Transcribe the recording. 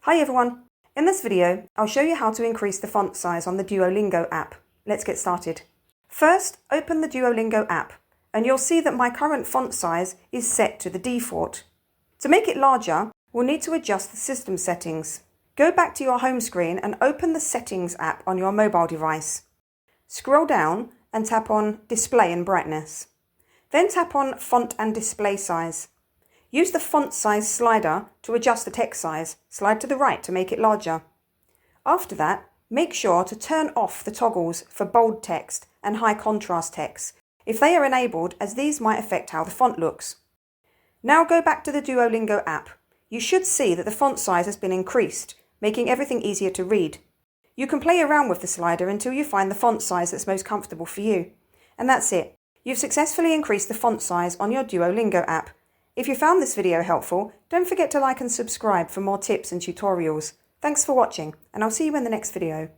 Hi everyone! In this video, I'll show you how to increase the font size on the Duolingo app. Let's get started. First, open the Duolingo app and you'll see that my current font size is set to the default. To make it larger, we'll need to adjust the system settings. Go back to your home screen and open the Settings app on your mobile device. Scroll down and tap on Display and Brightness. Then tap on Font and Display Size. Use the font size slider to adjust the text size. Slide to the right to make it larger. After that, make sure to turn off the toggles for bold text and high contrast text if they are enabled, as these might affect how the font looks. Now go back to the Duolingo app. You should see that the font size has been increased, making everything easier to read. You can play around with the slider until you find the font size that's most comfortable for you. And that's it. You've successfully increased the font size on your Duolingo app. If you found this video helpful, don't forget to like and subscribe for more tips and tutorials. Thanks for watching, and I'll see you in the next video.